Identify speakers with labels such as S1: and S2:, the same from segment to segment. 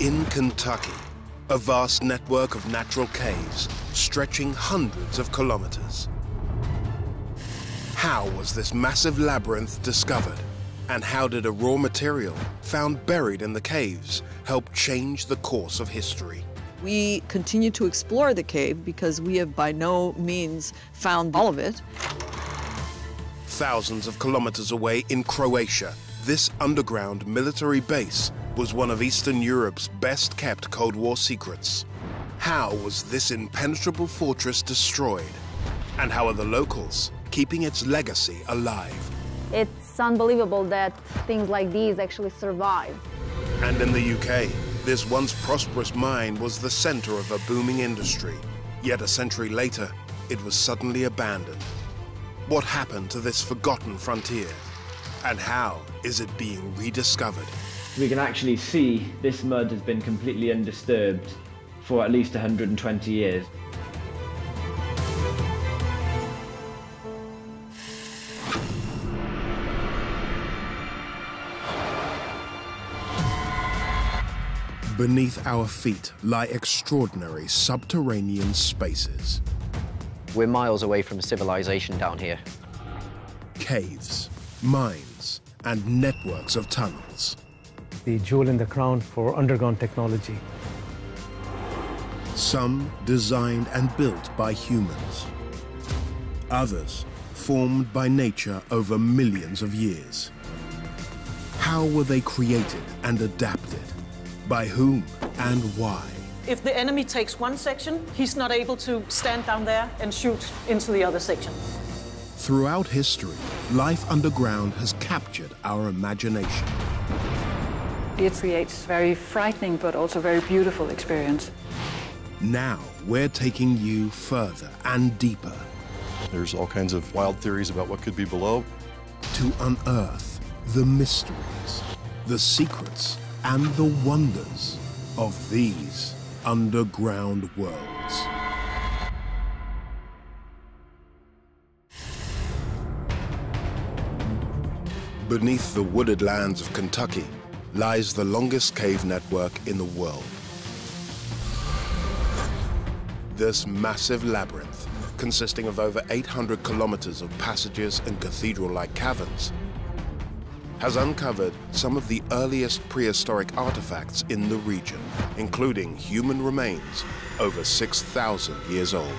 S1: In Kentucky, a vast network of natural caves stretching hundreds of kilometers. How was this massive labyrinth discovered? And how did a raw material found buried in the caves help change the course of history?
S2: We continue to explore the cave because we have by no means found all of it.
S1: Thousands of kilometers away in Croatia, this underground military base was one of Eastern Europe's best-kept Cold War secrets. How was this impenetrable fortress destroyed? And how are the locals keeping its legacy alive?
S3: It's unbelievable that things like these actually survive.
S1: And in the UK, this once prosperous mine was the center of a booming industry. Yet a century later, it was suddenly abandoned. What happened to this forgotten frontier? And how is it being rediscovered?
S4: We can actually see this mud has been completely undisturbed for at least 120 years.
S1: Beneath our feet lie extraordinary subterranean spaces.
S5: We're miles away from civilization down here.
S1: Caves, mines, and networks of tunnels.
S6: The jewel in the crown for underground technology.
S1: Some designed and built by humans. Others formed by nature over millions of years. How were they created and adapted? By whom and why?
S7: If the enemy takes one section, he's not able to stand down there and shoot into the other section.
S1: Throughout history, life underground has captured our imagination.
S8: It creates very frightening but also very beautiful experience.
S1: Now we're taking you further and deeper.
S9: There's all kinds of wild theories about what could be below.
S1: To unearth the mysteries, the secrets, and the wonders of these underground worlds. Beneath the wooded lands of Kentucky lies the longest cave network in the world. This massive labyrinth, consisting of over 800 kilometers of passages and cathedral-like caverns, has uncovered some of the earliest prehistoric artifacts in the region, including human remains over 6,000 years old.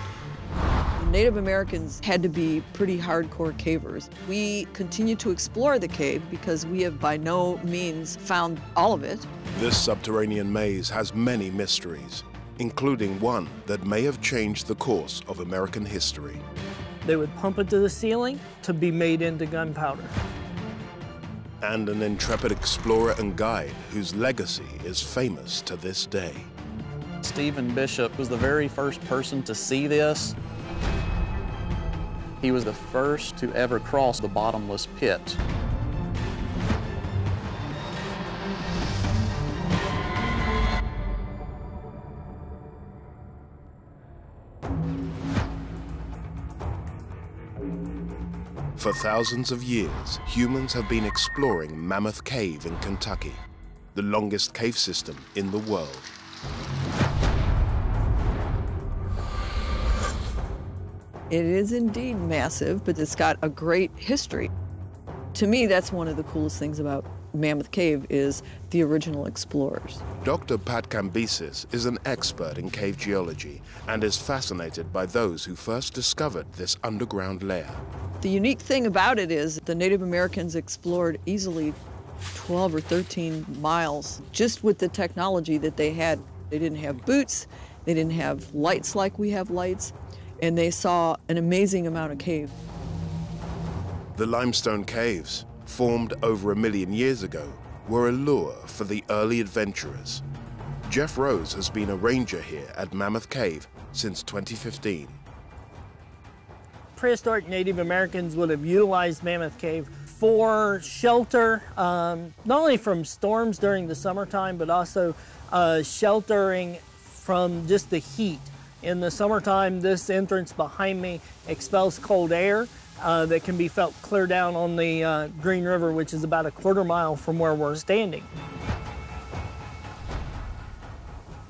S2: Native Americans had to be pretty hardcore cavers. We continue to explore the cave because we have by no means found all of it.
S1: This subterranean maze has many mysteries, including one that may have changed the course of American history.
S7: They would pump it to the ceiling to be made into gunpowder.
S1: And an intrepid explorer and guide whose legacy is famous to this day.
S10: Stephen Bishop was the very first person to see this. He was the first to ever cross the bottomless pit.
S1: For thousands of years, humans have been exploring Mammoth Cave in Kentucky, the longest cave system in the world.
S2: It is indeed massive, but it's got a great history. To me, that's one of the coolest things about Mammoth Cave is the original explorers.
S1: Dr. Pat Cambyses is an expert in cave geology and is fascinated by those who first discovered this underground layer.
S2: The unique thing about it is the Native Americans explored easily 12 or 13 miles just with the technology that they had. They didn't have boots, they didn't have lights like we have lights, and they saw an amazing amount of cave.
S1: The limestone caves, formed over 1 million years ago, were a lure for the early adventurers. Jeff Rose has been a ranger here at Mammoth Cave since 2015.
S7: Prehistoric Native Americans would have utilized Mammoth Cave for shelter, not only from storms during the summertime, but also sheltering from just the heat. In the summertime, this entrance behind me expels cold air that can be felt clear down on the Green River, which is about a 1/4 mile from where we're standing.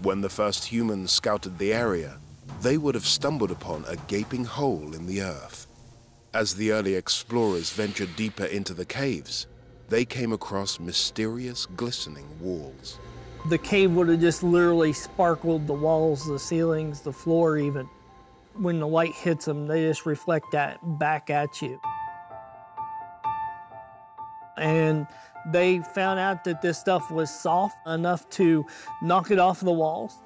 S1: When the first humans scouted the area, they would have stumbled upon a gaping hole in the earth. As the early explorers ventured deeper into the caves, they came across mysterious, glistening walls.
S7: The cave would have just literally sparkled, the walls, the ceilings, the floor even. When the light hits them, they just reflect that back at you. And they found out that this stuff was soft enough to knock it off the walls.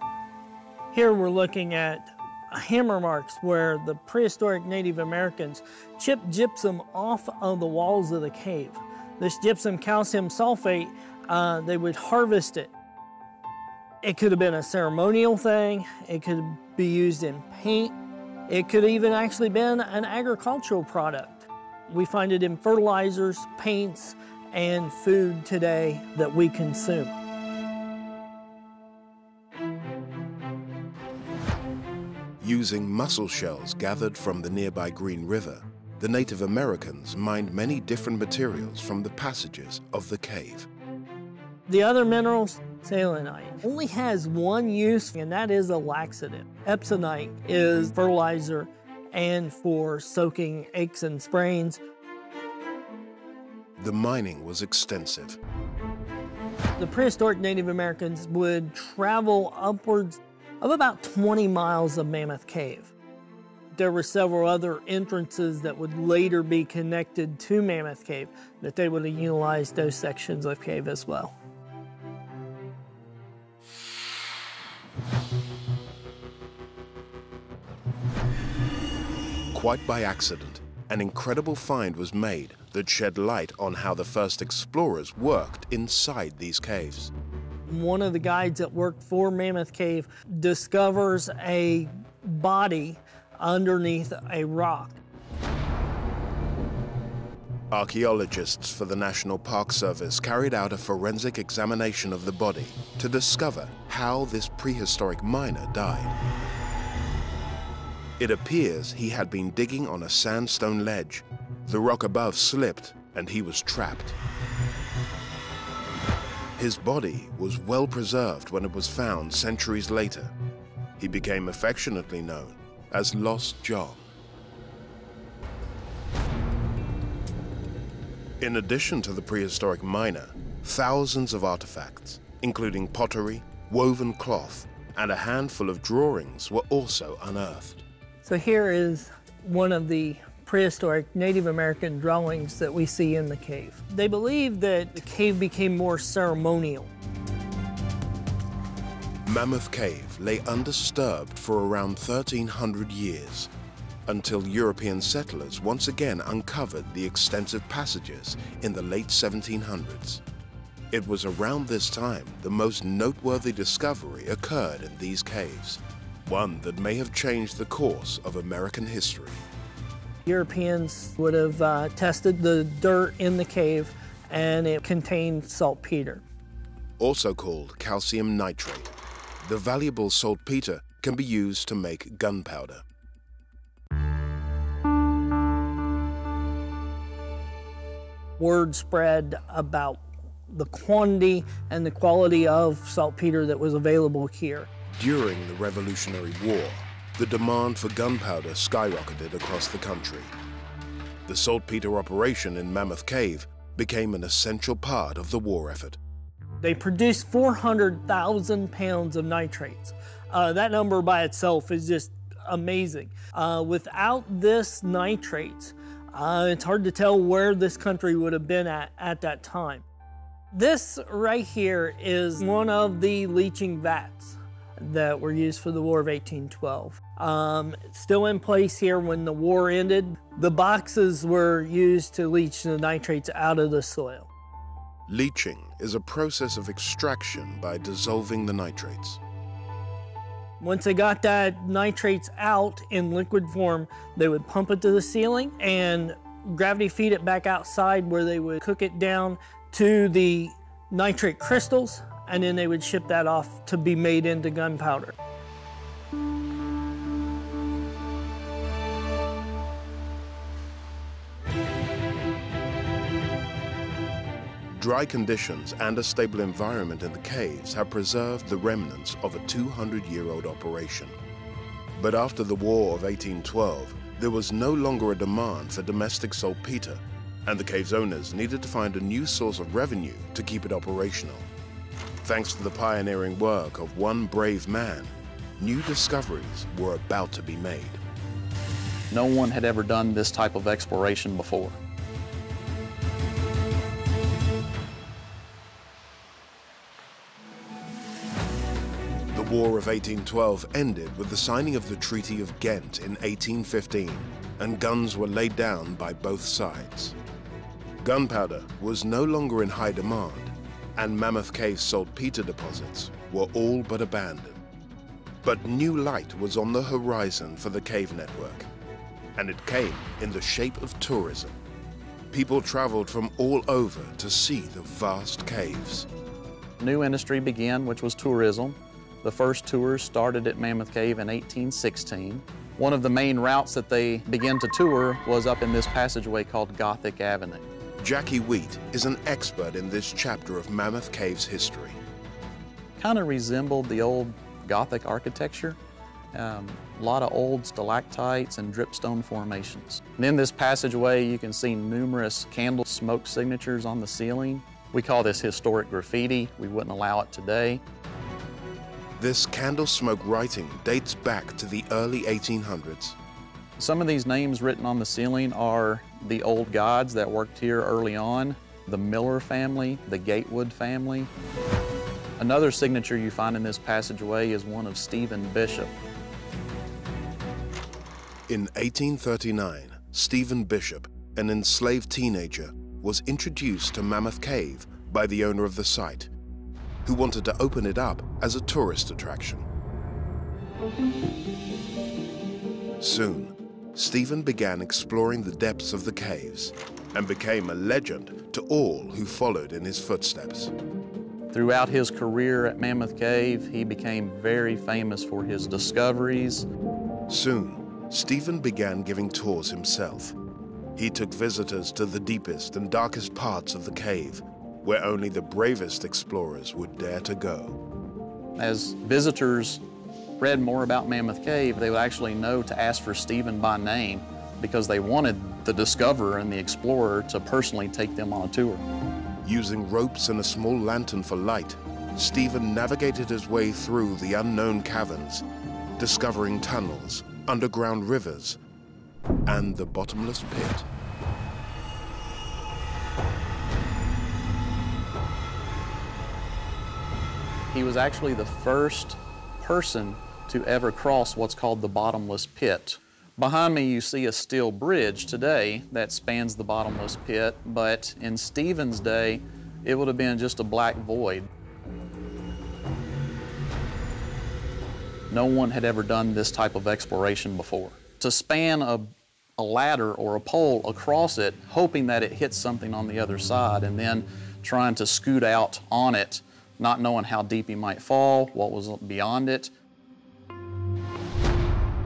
S7: Here we're looking at hammer marks where the prehistoric Native Americans chipped gypsum off of the walls of the cave. This gypsum calcium sulfate, they would harvest it. It could have been a ceremonial thing. It could be used in paint. It could even actually been an agricultural product. We find it in fertilizers, paints, and food today that we consume.
S1: Using mussel shells gathered from the nearby Green River, the Native Americans mined many different materials from the passages of the cave.
S7: The other minerals, selenite, only has one use, and that is a laxative. Epsonite is fertilizer and for soaking aches and sprains.
S1: The mining was extensive.
S7: The prehistoric Native Americans would travel upwards of about 20 miles of Mammoth Cave. There were several other entrances that would later be connected to Mammoth Cave, that they would have utilized those sections of cave as well.
S1: Quite by accident, an incredible find was made that shed light on how the first explorers worked inside these caves.
S7: One of the guides that worked for Mammoth Cave discovers a body underneath a rock.
S1: Archaeologists for the National Park Service carried out a forensic examination of the body to discover how this prehistoric miner died. It appears he had been digging on a sandstone ledge. The rock above slipped and he was trapped. His body was well preserved when it was found centuries later. He became affectionately known as Lost John. In addition to the prehistoric miner, thousands of artifacts, including pottery, woven cloth, and a handful of drawings were also unearthed.
S7: So here is one of the prehistoric Native American drawings that we see in the cave. They believe that the cave became more ceremonial.
S1: Mammoth Cave lay undisturbed for around 1,300 years, until European settlers once again uncovered the extensive passages in the late 1700s. It was around this time the most noteworthy discovery occurred in these caves, one that may have changed the course of American history.
S7: Europeans would have tested the dirt in the cave, and it contained saltpeter.
S1: Also called calcium nitrate, the valuable saltpeter can be used to make gunpowder.
S7: Word spread about the quantity and the quality of saltpeter that was available here.
S1: During the Revolutionary War, the demand for gunpowder skyrocketed across the country. The saltpeter operation in Mammoth Cave became an essential part of the war effort.
S7: They produced 400,000 pounds of nitrates. That number by itself is just amazing. Without this nitrates, it's hard to tell where this country would have been at that time. This right here is one of the leaching vats that were used for the War of 1812. It's still in place here when the war ended. The boxes were used to leach the nitrates out of the soil.
S1: Leaching is a process of extraction by dissolving the nitrates.
S7: Once they got that nitrates out in liquid form, they would pump it to the ceiling and gravity feed it back outside, where they would cook it down to the nitrate crystals, and then they would ship that off to be made into gunpowder.
S1: Dry conditions and a stable environment in the caves have preserved the remnants of a 200-year-old operation. But after the War of 1812, there was no longer a demand for domestic saltpeter, and the cave's owners needed to find a new source of revenue to keep it operational. Thanks to the pioneering work of one brave man, new discoveries were about to be made.
S10: No one had ever done this type of exploration before.
S1: The War of 1812 ended with the signing of the Treaty of Ghent in 1815, and guns were laid down by both sides. Gunpowder was no longer in high demand, and Mammoth Cave saltpeter deposits were all but abandoned. But new light was on the horizon for the cave network, and it came in the shape of tourism. People traveled from all over to see the vast caves.
S10: New industry began, which was tourism. The first tours started at Mammoth Cave in 1816. One of the main routes that they began to tour was up in this passageway called Gothic Avenue.
S1: Jackie Wheat is an expert in this chapter of Mammoth Cave's history.
S10: Kind of resembled the old Gothic architecture. A lot of old stalactites and dripstone formations. And in this passageway, you can see numerous candle smoke signatures on the ceiling. We call this historic graffiti. We wouldn't allow it today.
S1: This candle smoke writing dates back to the early 1800s.
S10: Some of these names written on the ceiling are the old gods that worked here early on, the Miller family, the Gatewood family. Another signature you find in this passageway is one of Stephen Bishop.
S1: In 1839, Stephen Bishop, an enslaved teenager, was introduced to Mammoth Cave by the owner of the site, who wanted to open it up as a tourist attraction. Soon, Stephen began exploring the depths of the caves and became a legend to all who followed in his footsteps.
S10: Throughout his career at Mammoth Cave, he became very famous for his discoveries.
S1: Soon, Stephen began giving tours himself. He took visitors to the deepest and darkest parts of the cave, where only the bravest explorers would dare to go.
S10: As visitors read more about Mammoth Cave, they would actually know to ask for Stephen by name because they wanted the discoverer and the explorer to personally take them on a tour.
S1: Using ropes and a small lantern for light, Stephen navigated his way through the unknown caverns, discovering tunnels, underground rivers, and the bottomless pit.
S10: He was actually the first person to ever cross what's called the bottomless pit. Behind me you see a steel bridge today that spans the bottomless pit, but in Stephen's day it would have been just a black void. No one had ever done this type of exploration before. To span a ladder or a pole across it, hoping that it hits something on the other side, and then trying to scoot out on it, not knowing how deep he might fall, what was beyond it.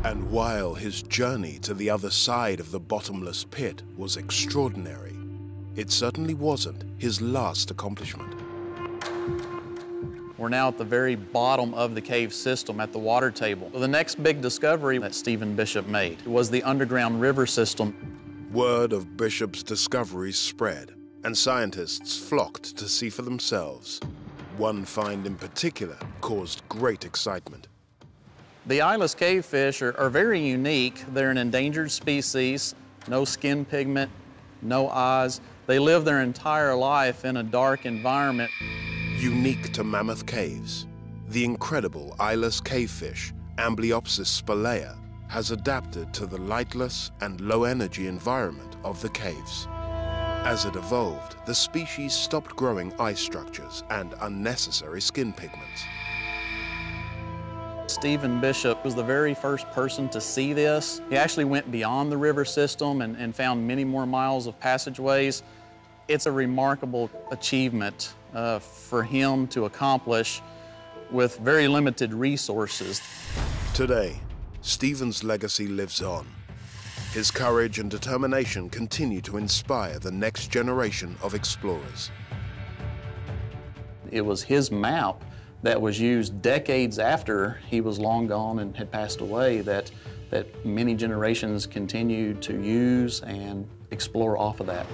S1: And while his journey to the other side of the bottomless pit was extraordinary, it certainly wasn't his last accomplishment.
S10: We're now at the very bottom of the cave system at the water table. The next big discovery that Stephen Bishop made was the underground river system.
S1: Word of Bishop's discoveries spread, and scientists flocked to see for themselves. One find in particular caused great excitement.
S10: The eyeless cavefish are very unique. They're an endangered species, no skin pigment, no eyes. They live their entire life in a dark environment.
S1: Unique to Mammoth Caves, the incredible eyeless cavefish, Amblyopsis spelaea, has adapted to the lightless and low-energy environment of the caves. As it evolved, the species stopped growing eye structures and unnecessary skin pigments.
S10: Stephen Bishop was the very first person to see this. He actually went beyond the river system and found many more miles of passageways. It's a remarkable achievement for him to accomplish with very limited resources.
S1: Today, Stephen's legacy lives on. His courage and determination continue to inspire the next generation of explorers.
S10: It was his map that was used decades after he was long gone and had passed away that many generations continued to use and explore off of that.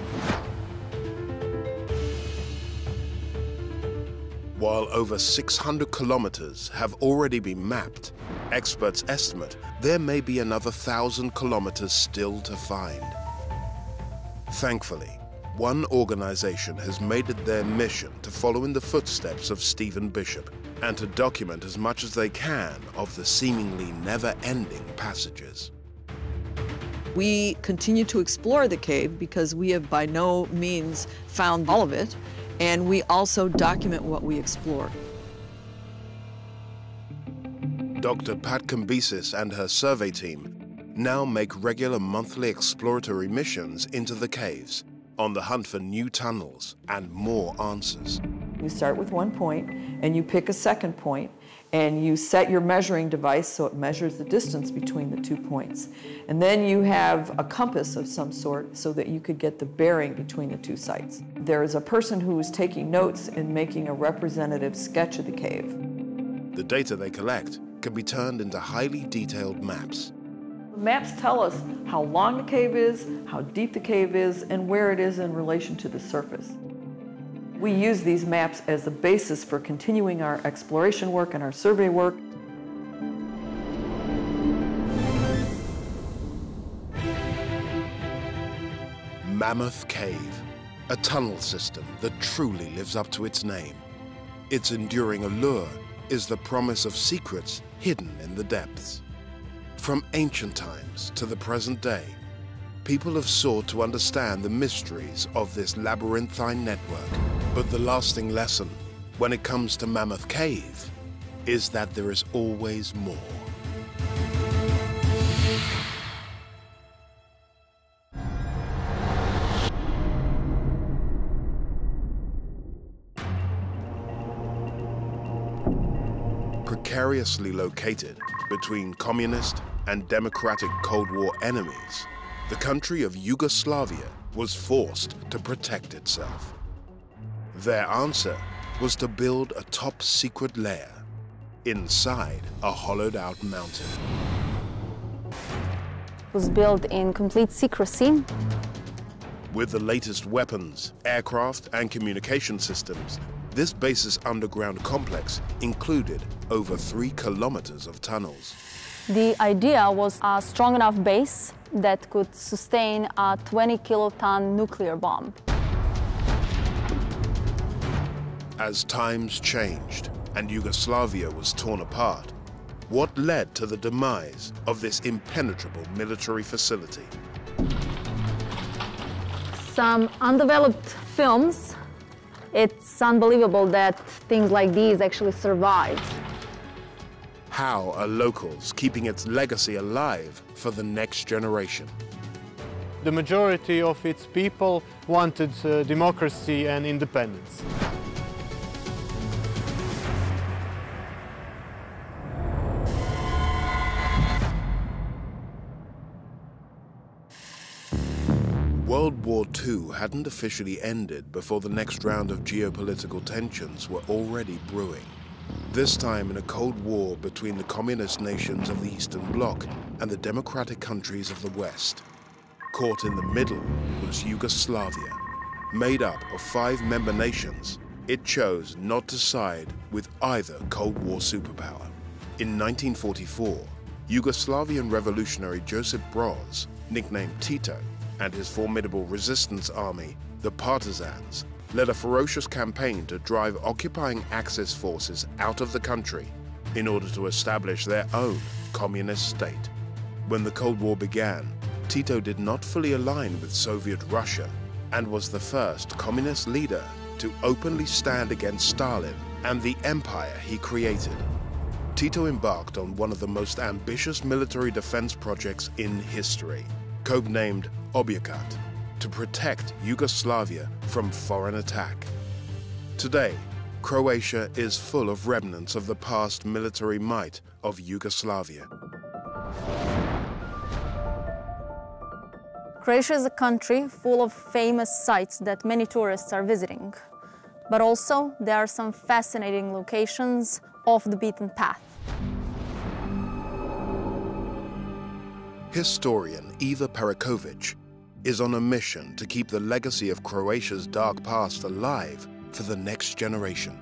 S1: While over 600 kilometers have already been mapped, experts estimate there may be another 1,000 kilometers still to find. Thankfully, one organization has made it their mission to follow in the footsteps of Stephen Bishop and to document as much as they can of the seemingly never-ending passages.
S2: We continue to explore the cave because we have by no means found all of it, and we also document what we explore.
S1: Dr. Pat Kambisis and her survey team now make regular monthly exploratory missions into the caves on the hunt for new tunnels and more answers.
S2: You start with one point, and you pick a second point, and you set your measuring device so it measures the distance between the 2 points. And then you have a compass of some sort so that you could get the bearing between the 2 sites. There is a person who is taking notes and making a representative sketch of the cave.
S1: The data they collect can be turned into highly detailed maps.
S2: Maps tell us how long the cave is, how deep the cave is, and where it is in relation to the surface. We use these maps as the basis for continuing our exploration work and our survey work.
S1: Mammoth Cave, a tunnel system that truly lives up to its name. Its enduring allure is the promise of secrets hidden in the depths. From ancient times to the present day, people have sought to understand the mysteries of this labyrinthine network. But the lasting lesson when it comes to Mammoth Cave is that there is always more. Precariously located between communist and democratic Cold War enemies, the country of Yugoslavia was forced to protect itself. Their answer was to build a top-secret lair inside a hollowed-out mountain.
S3: It was built in complete secrecy.
S1: With the latest weapons, aircraft, and communication systems, this base's underground complex included over 3 kilometers of tunnels.
S3: The idea was a strong enough base that could sustain a 20-kiloton nuclear bomb.
S1: As times changed and Yugoslavia was torn apart, what led to the demise of this impenetrable military facility?
S3: Some undeveloped films. It's unbelievable that things like these actually survived.
S1: How are locals keeping its legacy alive for the next generation?
S6: The majority of its people wanted democracy and independence.
S1: World War II hadn't officially ended before the next round of geopolitical tensions were already brewing. This time in a Cold War between the communist nations of the Eastern Bloc and the democratic countries of the West. Caught in the middle was Yugoslavia. Made up of 5 member nations, it chose not to side with either Cold War superpower. In 1944, Yugoslavian revolutionary Josip Broz, nicknamed Tito, and his formidable resistance army, the Partisans, led a ferocious campaign to drive occupying Axis forces out of the country in order to establish their own communist state. When the Cold War began, Tito did not fully align with Soviet Russia and was the first communist leader to openly stand against Stalin and the empire he created. Tito embarked on one of the most ambitious military defense projects in history, codenamed Objekat, to protect Yugoslavia from foreign attack. Today, Croatia is full of remnants of the past military might of Yugoslavia.
S3: Croatia is a country full of famous sites that many tourists are visiting. But also, there are some fascinating locations off the beaten path.
S1: Historian Eva Perikovic is on a mission to keep the legacy of Croatia's dark past alive for the next generation.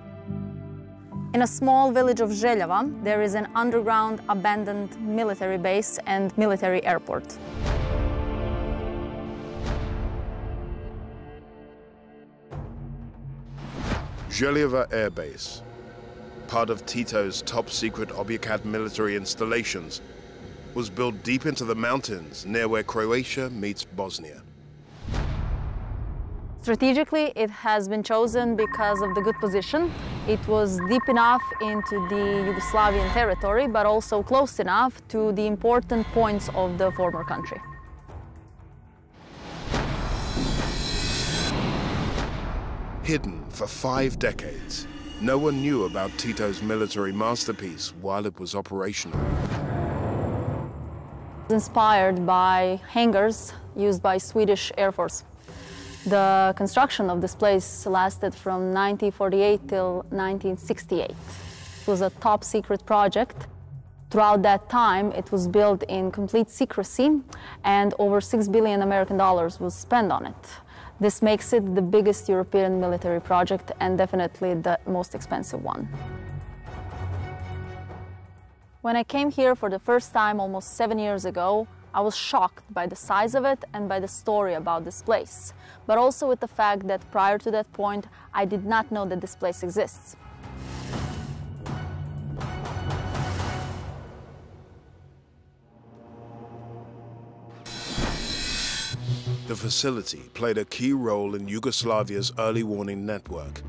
S3: In a small village of Željava, there is an underground abandoned military base and military airport.
S1: Željava Air Base, part of Tito's top-secret Objekat military installations, was built deep into the mountains near where Croatia meets Bosnia.
S3: Strategically, it has been chosen because of the good position. It was deep enough into the Yugoslavian territory, but also close enough to the important points of the former country.
S1: Hidden for 5 decades, no one knew about Tito's military masterpiece while it was operational.
S3: Inspired by hangars used by Swedish Air Force. The construction of this place lasted from 1948 till 1968. It was a top-secret project. Throughout that time, it was built in complete secrecy, and over $6 billion American was spent on it. This makes it the biggest European military project and definitely the most expensive one. When I came here for the first time almost 7 years ago, I was shocked by the size of it and by the story about this place, but also with the fact that prior to that point, I did not know that this place exists.
S1: The facility played a key role in Yugoslavia's early warning network,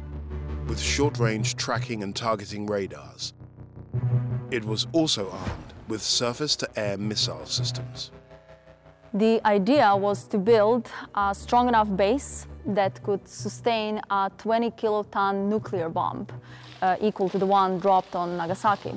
S1: with short-range tracking and targeting radars. It was also armed with surface-to-air missile systems.
S3: The idea was to build a strong enough base that could sustain a 20-kiloton nuclear bomb, equal to the one dropped on Nagasaki.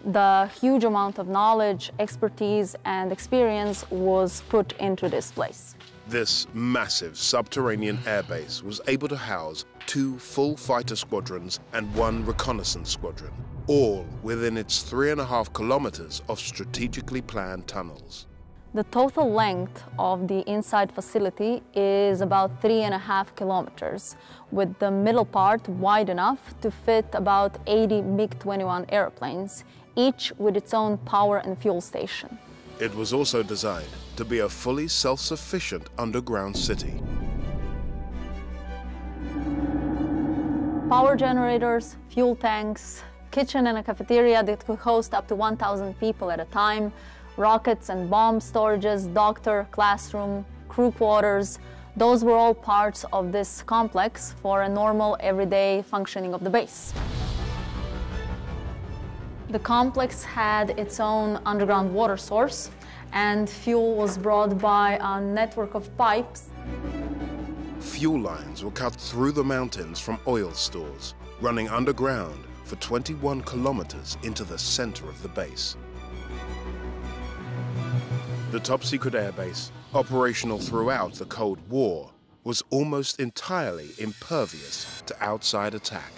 S3: The huge amount of knowledge, expertise, and experience was put into this place.
S1: This massive subterranean airbase was able to house 2 full fighter squadrons and 1 reconnaissance squadron, all within its 3.5 kilometers of strategically planned tunnels.
S3: The total length of the inside facility is about 3.5 kilometers, with the middle part wide enough to fit about 80 MiG-21 airplanes, each with its own power and fuel station.
S1: It was also designed to be a fully self-sufficient underground city.
S3: Power generators, fuel tanks, kitchen and a cafeteria that could host up to 1,000 people at a time, rockets and bomb storages, doctor, classroom, crew quarters. Those were all parts of this complex for a normal, everyday functioning of the base. The complex had its own underground water source, and fuel was brought by a network of pipes.
S1: Fuel lines were cut through the mountains from oil stores, running underground for 21 kilometers into the center of the base. The top-secret airbase, operational throughout the Cold War, was almost entirely impervious to outside attack.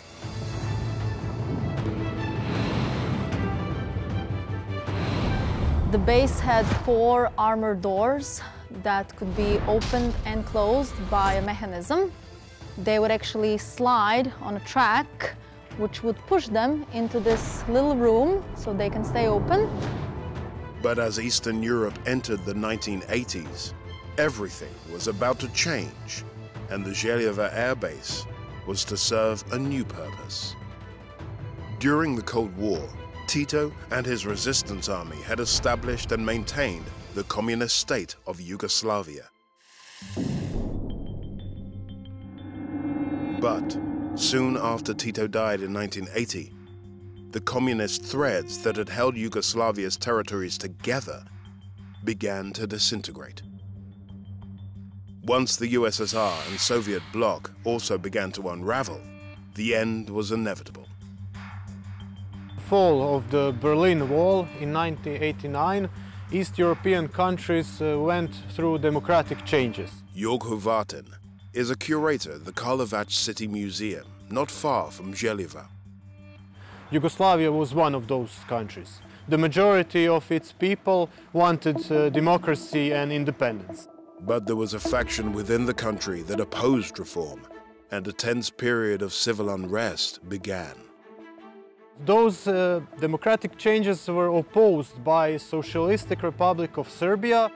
S3: The base had 4 armored doors that could be opened and closed by a mechanism. They would actually slide on a track, which would push them into this little room so they can stay open.
S1: But as Eastern Europe entered the 1980s, everything was about to change, and the Željava Air Base was to serve a new purpose. During the Cold War, Tito and his resistance army had established and maintained the communist state of Yugoslavia. But soon after Tito died in 1980, the communist threads that had held Yugoslavia's territories together began to disintegrate. Once the USSR and Soviet bloc also began to unravel, the end was inevitable.
S6: Fall of the Berlin Wall in 1989, East European countries went through democratic changes.
S1: Jörg Hovatin is a curator at the Karlovac City Museum not far from Željevo.
S6: Yugoslavia was one of those countries. The majority of its people wanted democracy and independence.
S1: But there was a faction within the country that opposed reform, and a tense period of civil unrest began.
S6: Those democratic changes were opposed by Socialistic Republic of Serbia.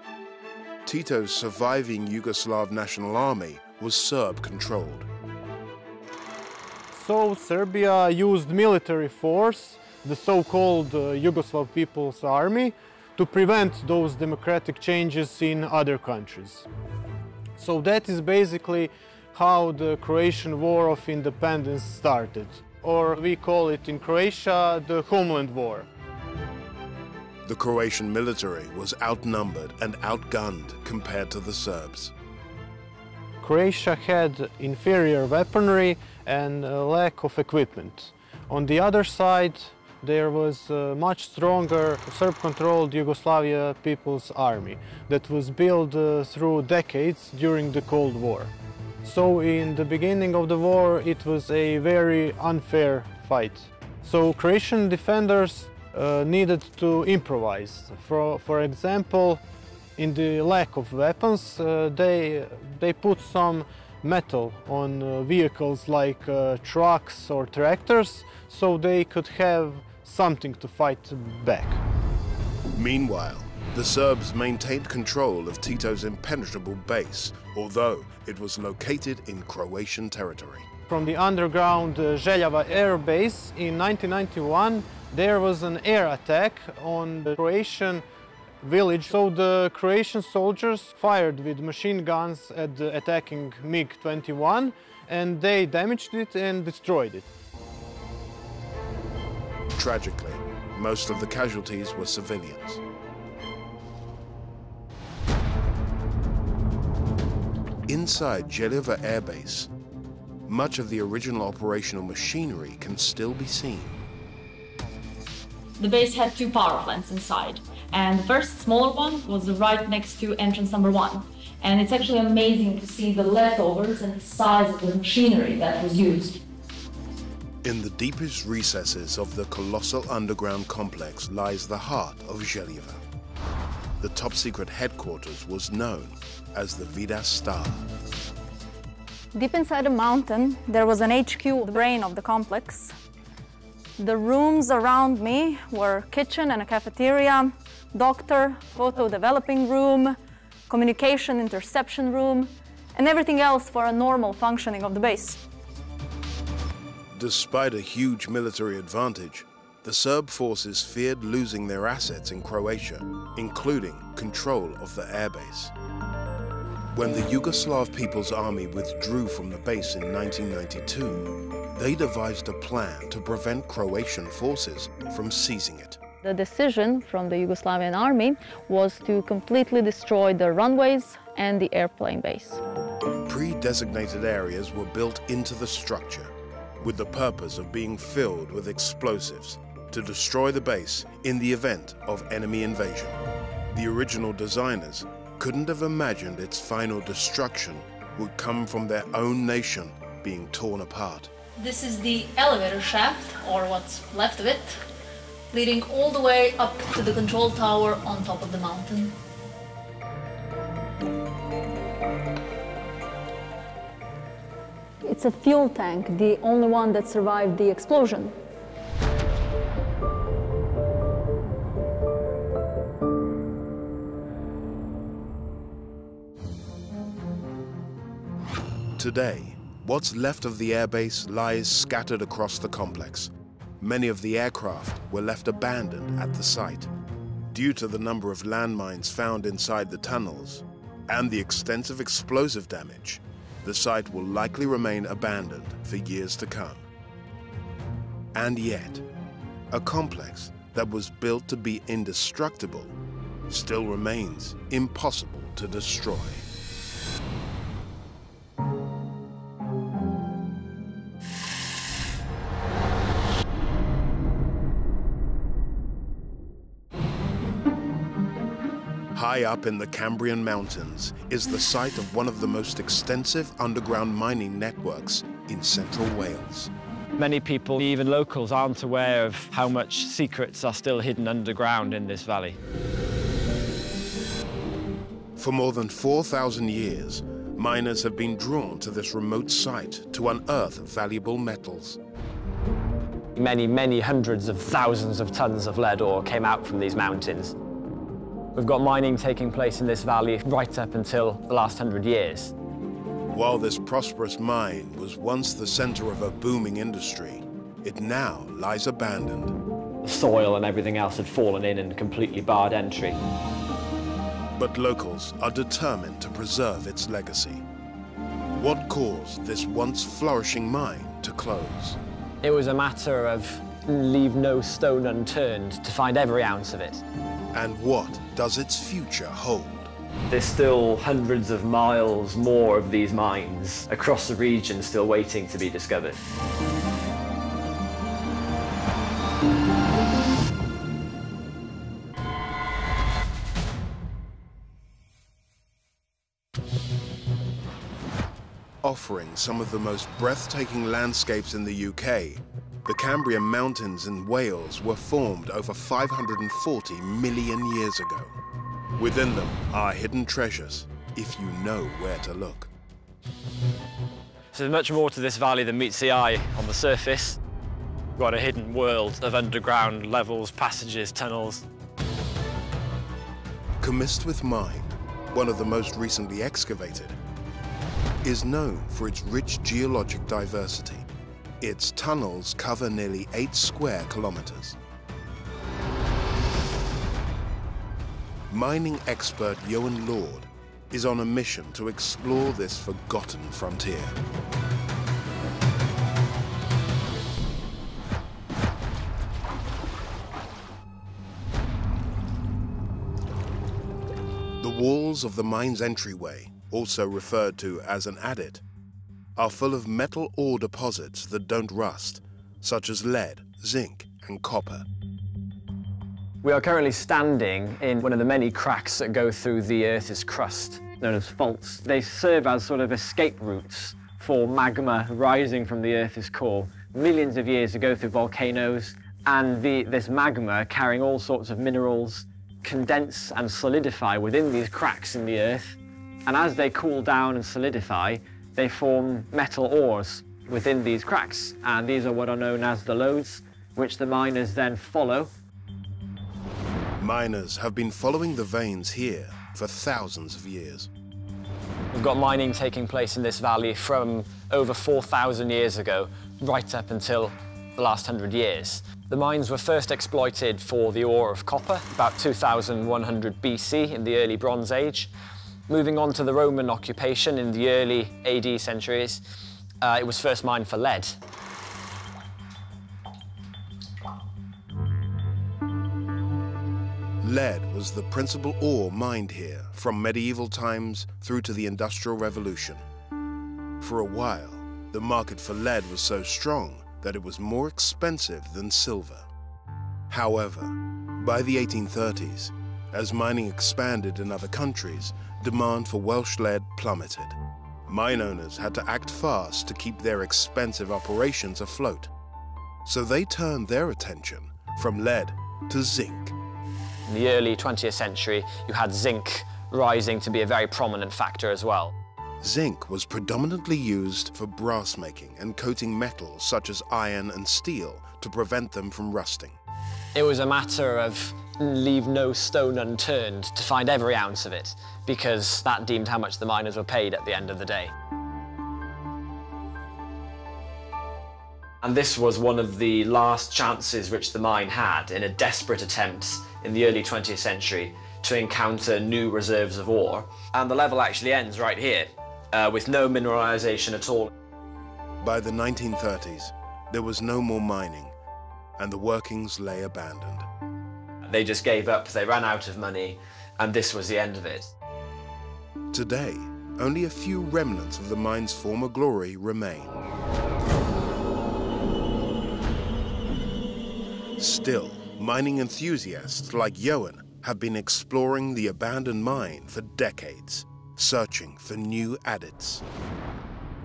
S1: Tito's surviving Yugoslav National Army was Serb-controlled.
S6: So Serbia used military force, the so-called Yugoslav People's Army, to prevent those democratic changes in other countries. So that is basically how the Croatian War of Independence started. Or we call it in Croatia the Homeland War.
S1: The Croatian military was outnumbered and outgunned compared to the Serbs.
S6: Croatia had inferior weaponry and a lack of equipment. On the other side, there was a much stronger Serb-controlled Yugoslavia People's Army that was built through decades during the Cold War. So in the beginning of the war, it was a very unfair fight. So Croatian defenders needed to improvise. For example, in the lack of weapons, they put some metal on vehicles like trucks or tractors, so they could have something to fight back.
S1: Meanwhile, the Serbs maintained control of Tito's impenetrable base, although it was located in Croatian territory.
S6: From the underground Željava air base in 1991, there was an air attack on the Croatian village. So the Croatian soldiers fired with machine guns at the attacking MiG-21, and they damaged it and destroyed it.
S1: Tragically, most of the casualties were civilians. Inside Željava Air Base, much of the original operational machinery can still be seen.
S11: The base had two power plants inside, and the first smaller one was right next to entrance number 1. And it's actually amazing to see the leftovers and the size of the machinery that was used.
S1: In the deepest recesses of the colossal underground complex lies the heart of Željava. The top-secret headquarters was known as the Vidas Star.
S3: Deep inside the mountain, there was an HQ, the brain of the complex. The rooms around me were kitchen and a cafeteria, doctor, photo developing room, communication interception room, and everything else for a normal functioning of the base.
S1: Despite a huge military advantage, the Serb forces feared losing their assets in Croatia, including control of the airbase. When the Yugoslav People's Army withdrew from the base in 1992, they devised a plan to prevent Croatian forces from seizing it.
S3: The decision from the Yugoslavian army was to completely destroy the runways and the airplane base.
S1: Pre-designated areas were built into the structure, with the purpose of being filled with explosives to destroy the base in the event of enemy invasion. The original designers couldn't have imagined its final destruction would come from their own nation being torn apart.
S11: This is the elevator shaft, or what's left of it, leading all the way up to the control tower on top of the mountain.
S3: It's a fuel tank, the only one that survived the explosion.
S1: Today, what's left of the airbase lies scattered across the complex. Many of the aircraft were left abandoned at the site. Due to the number of landmines found inside the tunnels and the extensive explosive damage, the site will likely remain abandoned for years to come. And yet, a complex that was built to be indestructible still remains impossible to destroy. High up in the Cambrian Mountains is the site of one of the most extensive underground mining networks in central Wales.
S4: Many people, even locals, aren't aware of how much secrets are still hidden underground in this valley.
S1: For more than 4,000 years, miners have been drawn to this remote site to unearth valuable metals.
S4: Many hundreds of thousands of tons of lead ore came out from these mountains. We've got mining taking place in this valley right up until the last 100 years.
S1: While this prosperous mine was once the center of a booming industry, it now lies abandoned.
S4: The soil and everything else had fallen in and completely barred entry.
S1: But locals are determined to preserve its legacy. What caused this once flourishing mine to close?
S4: It was a matter of leave no stone unturned to find every ounce of it.
S1: And what does its future hold?
S4: There's still hundreds of miles more of these mines across the region still waiting to be discovered.
S1: Offering some of the most breathtaking landscapes in the UK, the Cambrian Mountains in Wales were formed over 540 million years ago. Within them are hidden treasures, if you know where to look.
S4: So there's much more to this valley than meets the eye on the surface. We've got a hidden world of underground levels, passages, tunnels.
S1: Comistvith Mine, one of the most recently excavated, is known for its rich geologic diversity. Its tunnels cover nearly 8 square kilometers. Mining expert Johan Lord is on a mission to explore this forgotten frontier. The walls of the mine's entryway, also referred to as an adit, are full of metal ore deposits that don't rust, such as lead, zinc, and copper.
S4: We are currently standing in one of the many cracks that go through the Earth's crust, known as faults. They serve as sort of escape routes for magma rising from the Earth's core millions of years ago through volcanoes, and this magma, carrying all sorts of minerals, condense and solidify within these cracks in the Earth. And as they cool down and solidify, they form metal ores within these cracks. And these are what are known as the lodes, which the miners then follow.
S1: Miners have been following the veins here for thousands of years.
S4: We've got mining taking place in this valley from over 4,000 years ago, right up until the last 100 years. The mines were first exploited for the ore of copper, about 2100 BC in the early Bronze Age. Moving on to the Roman occupation in the early AD centuries, it was first mined for lead.
S1: Lead was the principal ore mined here from medieval times through to the Industrial Revolution. For a while, the market for lead was so strong that it was more expensive than silver. However, by the 1830s, as mining expanded in other countries, demand for Welsh lead plummeted. Mine owners had to act fast to keep their expensive operations afloat. So they turned their attention from lead to zinc.
S4: In the early 20th century, you had zinc rising to be a very prominent factor as well.
S1: Zinc was predominantly used for brass making and coating metals such as iron and steel to prevent them from rusting.
S4: It was a matter of leave no stone unturned to find every ounce of it, because that deemed how much the miners were paid at the end of the day. And this was one of the last chances which the mine had in a desperate attempt in the early 20th century to encounter new reserves of ore. And the level actually ends right here, with no mineralization at all.
S1: By the 1930s, there was no more mining, and the workings lay abandoned.
S4: They just gave up, they ran out of money, and this was the end of it.
S1: Today, only a few remnants of the mine's former glory remain. Still, mining enthusiasts like Johan have been exploring the abandoned mine for decades, searching for new adits.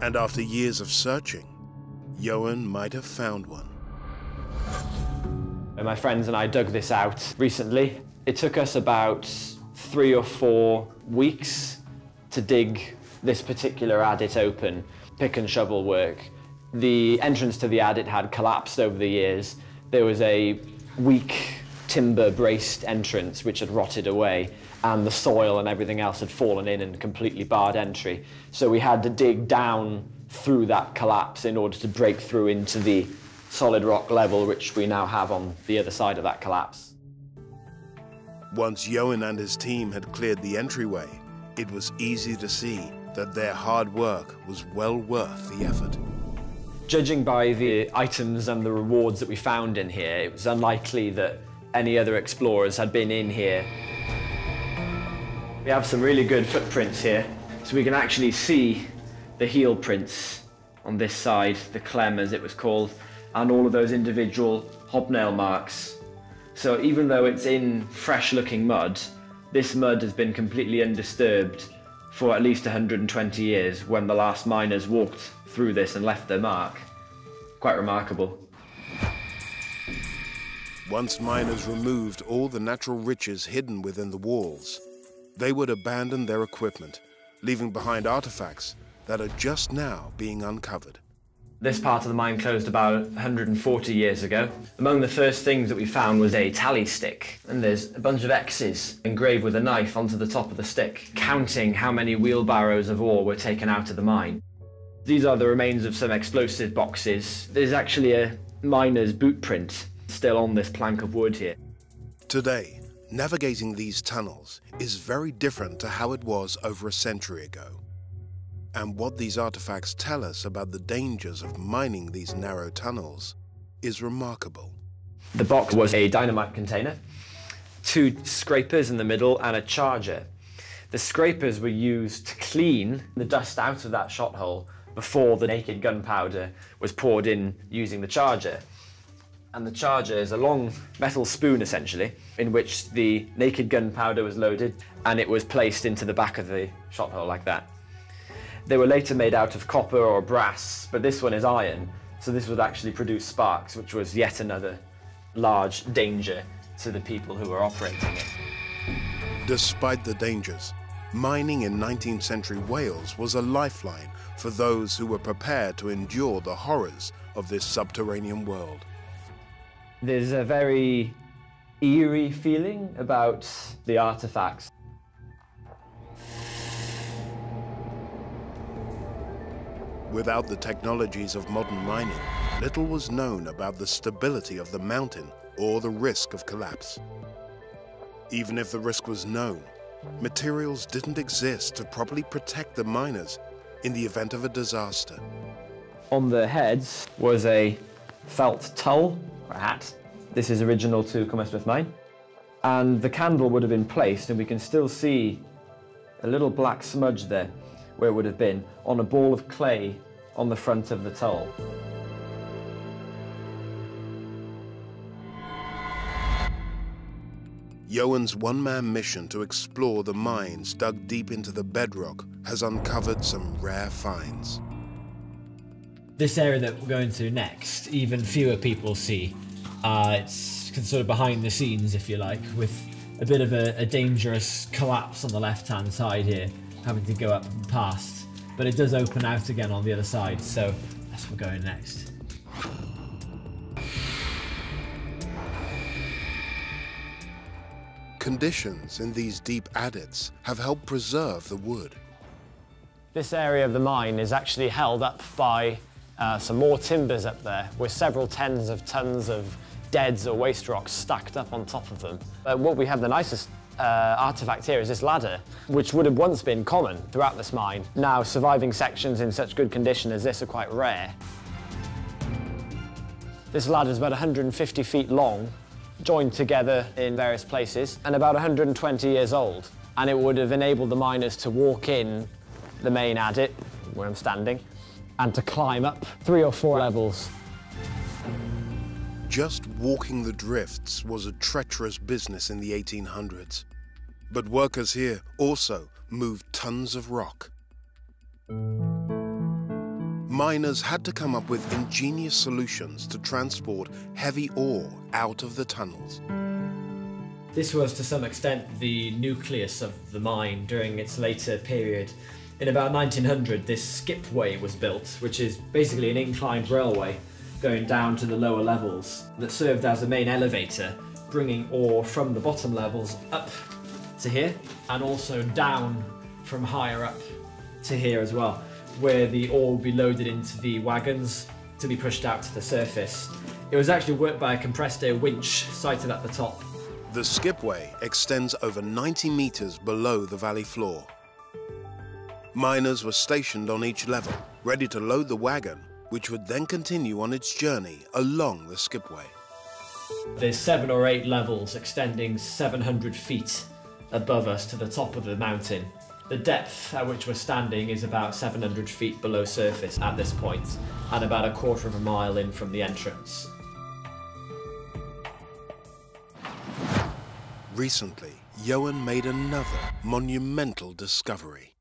S1: And after years of searching, Johan might have found one.
S4: My friends and I dug this out recently. It took us about 3 or 4 weeks to dig this particular adit open, pick and shovel work. The entrance to the adit had collapsed over the years. There was a weak timber-braced entrance which had rotted away, and the soil and everything else had fallen in and completely barred entry. So we had to dig down through that collapse in order to break through into the solid rock level which we now have on the other side of that collapse.
S1: Once Johan and his team had cleared the entryway, it was easy to see that their hard work was well worth the effort.
S4: Judging by the items and the rewards that we found in here, it was unlikely that any other explorers had been in here. We have some really good footprints here, so we can actually see the heel prints on this side, the clem as it was called, and all of those individual hobnail marks. So even though it's in fresh-looking mud, this mud has been completely undisturbed for at least 120 years when the last miners walked through this and left their mark. Quite remarkable.
S1: Once miners removed all the natural riches hidden within the walls, they would abandon their equipment, leaving behind artifacts that are just now being uncovered.
S4: This part of the mine closed about 140 years ago. Among the first things that we found was a tally stick, and there's a bunch of X's engraved with a knife onto the top of the stick, counting how many wheelbarrows of ore were taken out of the mine. These are the remains of some explosive boxes. There's actually a miner's boot print still on this plank of wood here.
S1: Today, navigating these tunnels is very different to how it was over a century ago. And what these artifacts tell us about the dangers of mining these narrow tunnels is remarkable.
S4: The box was a dynamite container, 2 scrapers in the middle, and a charger. The scrapers were used to clean the dust out of that shot hole before the naked gunpowder was poured in using the charger. And the charger is a long metal spoon, essentially, in which the naked gunpowder was loaded, and it was placed into the back of the shot hole like that. They were later made out of copper or brass, but this one is iron, so this would actually produce sparks, which was yet another large danger to the people who were operating it.
S1: Despite the dangers, mining in 19th century Wales was a lifeline for those who were prepared to endure the horrors of this subterranean world.
S4: There's a very eerie feeling about the artifacts.
S1: Without the technologies of modern mining, little was known about the stability of the mountain or the risk of collapse. Even if the risk was known, materials didn't exist to properly protect the miners in the event of a disaster.
S4: On the heads was a felt tulle, or a hat. This is original to Cumbersmith Mine. And the candle would have been placed, and we can still see a little black smudge there, where it would have been, on a ball of clay on the front of the tulle.
S1: Johan's one-man mission to explore the mines dug deep into the bedrock has uncovered some rare finds.
S12: This area that we're going to next, even fewer people see. It's sort of behind the scenes, if you like, with a bit of a dangerous collapse on the left-hand side here, having to go up and past. But it does open out again on the other side, so that's where we're going next.
S1: Conditions in these deep adits have helped preserve the wood.
S4: This area of the mine is actually held up by some more timbers up there, with several tens of tons of deads or waste rocks stacked up on top of them. What we have the nicest artifact here is this ladder, which would have once been common throughout this mine. Now, surviving sections in such good condition as this are quite rare. This ladder is about 150 feet long, joined together in various places, and about 120 years old. And it would have enabled the miners to walk in the main adit, where I'm standing, and to climb up 3 or 4 levels.
S1: Just walking the drifts was a treacherous business in the 1800s. But workers here also moved tons of rock. miners had to come up with ingenious solutions to transport heavy ore out of the tunnels.
S12: This was to some extent the nucleus of the mine during its later period. In about 1900, this skipway was built, which is basically an inclined railway going down to the lower levels that served as a main elevator, bringing ore from the bottom levels up to here and also down from higher up to here as well, where the ore would be loaded into the wagons to be pushed out to the surface. It was actually worked by a compressed air winch sited at the top.
S1: The skipway extends over 90 meters below the valley floor. Miners were stationed on each level, ready to load the wagon, which would then continue on its journey along the skipway.
S12: There's 7 or 8 levels extending 700 feet above us to the top of the mountain. The depth at which we're standing is about 700 feet below surface at this point, and about a quarter of a mile in from the entrance.
S1: Recently, Johan made another monumental discovery.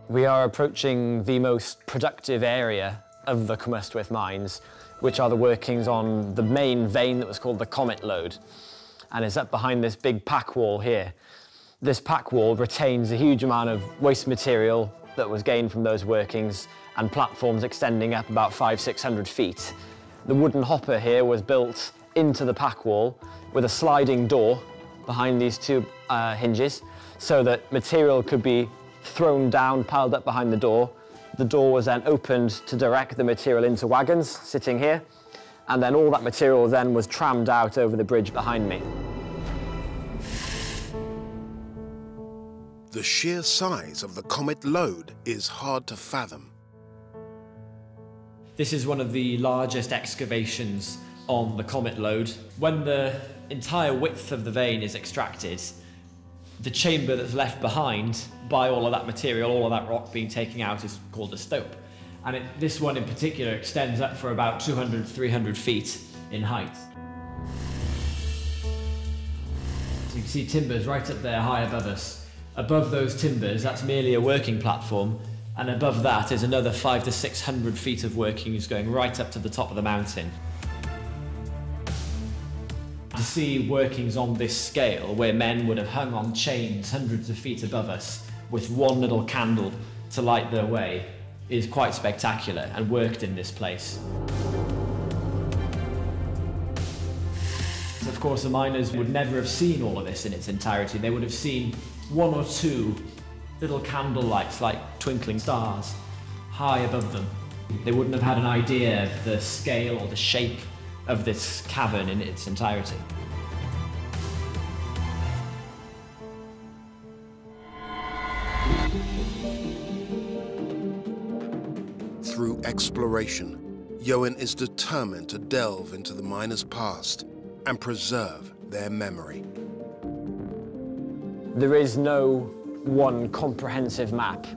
S4: We are approaching the most productive area of the Cwm Ystwyth mines, which are the workings on the main vein that was called the Comet Lode, and it's up behind this big pack wall here. This pack wall retains a huge amount of waste material that was gained from those workings and platforms extending up about 500–600 feet. The wooden hopper here was built into the pack wall with a sliding door behind these 2 hinges so that material could be thrown down, piled up behind the door. The door was then opened to direct the material into wagons sitting here, and then all that material then was trammed out over the bridge behind me.
S1: The sheer size of the Comet Lode is hard to fathom.
S12: This is one of the largest excavations on the Comet Lode. When the entire width of the vein is extracted, the chamber that's left behind by all of that material, all of that rock being taken out, is called a stope. And this one in particular extends up for about 200–300 feet in height. So you can see timbers right up there high above us. Above those timbers, that's merely a working platform, and above that is another 500–600 feet of workings going right up to the top of the mountain. To see workings on this scale, where men would have hung on chains hundreds of feet above us with one little candle to light their way, is quite spectacular and worked in this place. Of course, the miners would never have seen all of this in its entirety. They would have seen 1 or 2 little candle lights like twinkling stars high above them. They wouldn't have had an idea of the scale or the shape of this cavern in its entirety.
S1: Through exploration, Johan is determined to delve into the miners' past and preserve their memory.
S4: There is no one comprehensive map,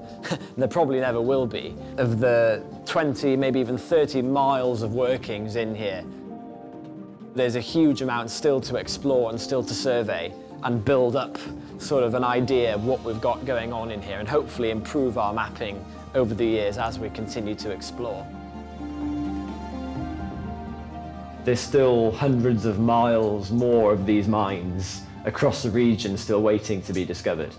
S4: there probably never will be, of the 20, maybe even 30 miles of workings in here. There's a huge amount still to explore and still to survey and build up sort of an idea of what we've got going on in here, and hopefully improve our mapping over the years as we continue to explore. There's still hundreds of miles more of these mines across the region still waiting to be discovered.